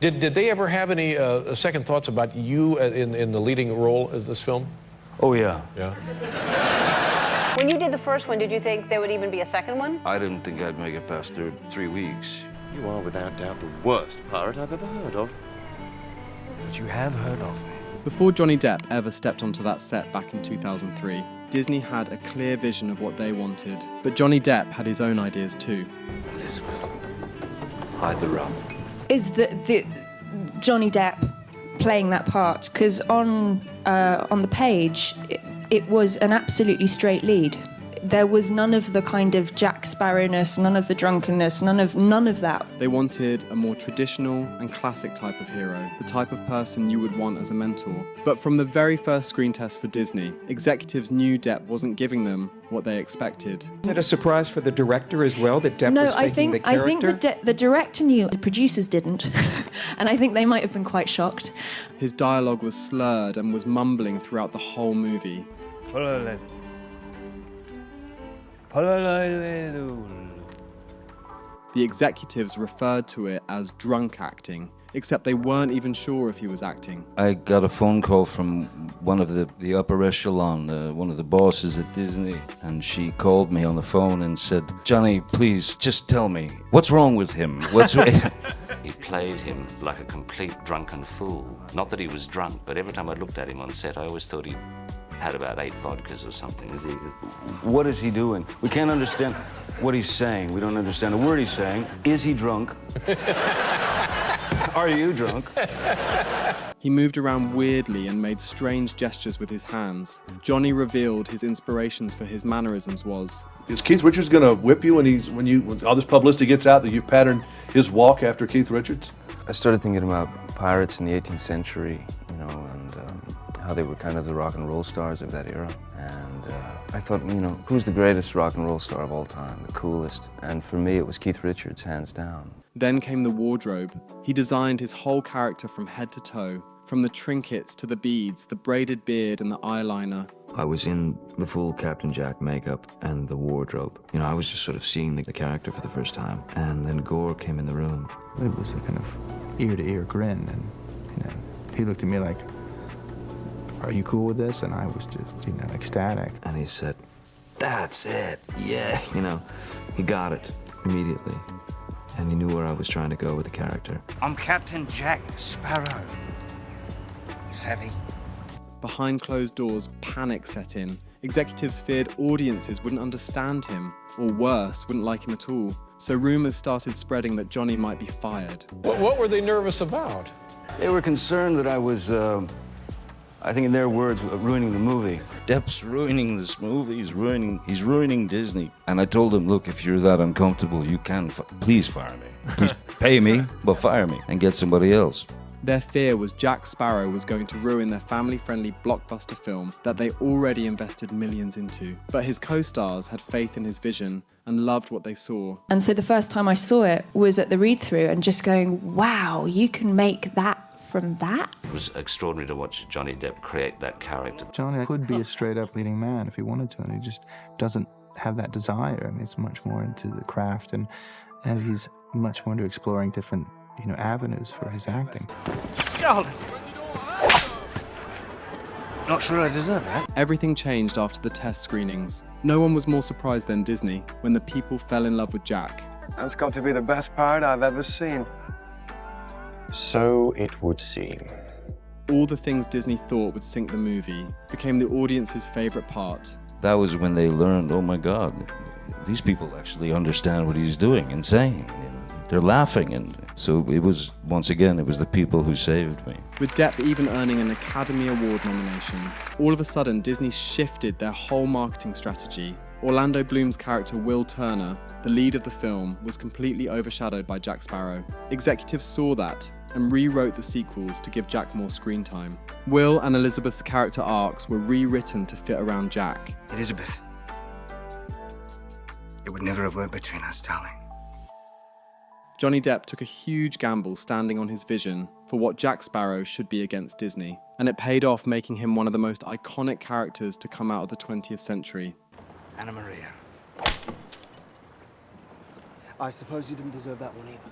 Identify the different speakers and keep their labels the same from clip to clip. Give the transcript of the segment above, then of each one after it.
Speaker 1: Did they ever have any second thoughts about you in the leading role of this film?
Speaker 2: Oh, yeah.
Speaker 1: Yeah.
Speaker 3: When you did the first one, did you think there would even be a second one?
Speaker 2: I didn't think I'd make it past 3 weeks.
Speaker 4: You are without doubt the worst pirate I've ever heard of.
Speaker 2: But you have heard of me.
Speaker 5: Before Johnny Depp ever stepped onto that set back in 2003, Disney had a clear vision of what they wanted, but Johnny Depp had his own ideas too.
Speaker 2: Elizabeth, hide the rum.
Speaker 6: Is the Johnny Depp playing that part? Because on the page, it was an absolutely straight lead. There was none of the kind of Jack Sparrowness, none of the drunkenness, none of that.
Speaker 5: They wanted a more traditional and classic type of hero, the type of person you would want as a mentor. But from the very first screen test for Disney, executives knew Depp wasn't giving them what they expected.
Speaker 7: Is it a surprise for the director as well that Depp was taking the character?
Speaker 6: I think the director knew, the producers didn't. And I think they might have been quite shocked.
Speaker 5: His dialogue was slurred and was mumbling throughout the whole movie. The executives referred to it as drunk acting, except they weren't even sure if he was acting.
Speaker 2: I got a phone call from one of the upper echelon, one of the bosses at Disney, and she called me on the phone and said, "Johnny, please, just tell me, what's wrong with him?
Speaker 8: He played him like a complete drunken fool. Not that he was drunk, but every time I looked at him on set, I always thought he had about 8 vodkas or something.
Speaker 2: What is he doing? We can't understand what he's saying. We don't understand a word he's saying. Is he drunk? Are you drunk?"
Speaker 5: He moved around weirdly and made strange gestures with his hands. Johnny revealed his inspirations for his mannerisms was...
Speaker 9: Is Keith Richards going to whip you when all this publicity gets out that you patterned his walk after Keith Richards?
Speaker 10: I started thinking about pirates in the 18th century, and how they were kind of the rock and roll stars of that era. And I thought, who's the greatest rock and roll star of all time, the coolest? And for me, it was Keith Richards, hands down.
Speaker 5: Then came the wardrobe. He designed his whole character from head to toe, from the trinkets to the beads, the braided beard and the eyeliner.
Speaker 10: I was in the full Captain Jack makeup and the wardrobe. I was just sort of seeing the character for the first time. And then Gore came in the room.
Speaker 11: It was a kind of ear-to-ear grin, and he looked at me like, "Are you cool with this?" And I was just, ecstatic.
Speaker 10: And he said, "That's it, yeah." He got it immediately. And he knew where I was trying to go with the character.
Speaker 12: I'm Captain Jack Sparrow. Savvy.
Speaker 5: Behind closed doors, panic set in. Executives feared audiences wouldn't understand him, or worse, wouldn't like him at all. So rumors started spreading that Johnny might be fired.
Speaker 1: What were they nervous about?
Speaker 2: They were concerned that I was, I think in their words, ruining the movie. Depp's ruining this movie, he's ruining Disney. And I told them, look, if you're that uncomfortable, you can, please fire me. Please pay me, but fire me and get somebody else.
Speaker 5: Their fear was Jack Sparrow was going to ruin their family-friendly blockbuster film that they already invested millions into. But his co-stars had faith in his vision and loved what they saw.
Speaker 6: And so the first time I saw it was at the read-through and just going, wow, you can make that from that?
Speaker 8: It was extraordinary to watch Johnny Depp create that character.
Speaker 11: Johnny could be a straight-up leading man if he wanted to, and he just doesn't have that desire. I mean, he's much more into the craft, and he's much more into exploring different avenues for his acting.
Speaker 12: Scarlet! Not sure I deserve that.
Speaker 5: Everything changed after the test screenings. No one was more surprised than Disney when the people fell in love with Jack.
Speaker 4: That's got to be the best pirate I've ever seen. So it would seem.
Speaker 5: All the things Disney thought would sink the movie became the audience's favorite part.
Speaker 2: That was when they learned, oh my God, these people actually understand what he's doing and saying. They're laughing, and so it was, once again, it was the people who saved me.
Speaker 5: With Depp even earning an Academy Award nomination, all of a sudden Disney shifted their whole marketing strategy. Orlando Bloom's character Will Turner, the lead of the film, was completely overshadowed by Jack Sparrow. Executives saw that and rewrote the sequels to give Jack more screen time. Will and Elizabeth's character arcs were rewritten to fit around Jack.
Speaker 12: Elizabeth, it would never have worked between us, darling.
Speaker 5: Johnny Depp took a huge gamble standing on his vision for what Jack Sparrow should be against Disney, and it paid off, making him one of the most iconic characters to come out of the 20th century.
Speaker 12: Anna Maria.
Speaker 13: I suppose you didn't deserve that one either.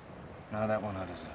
Speaker 12: No, that one I deserve.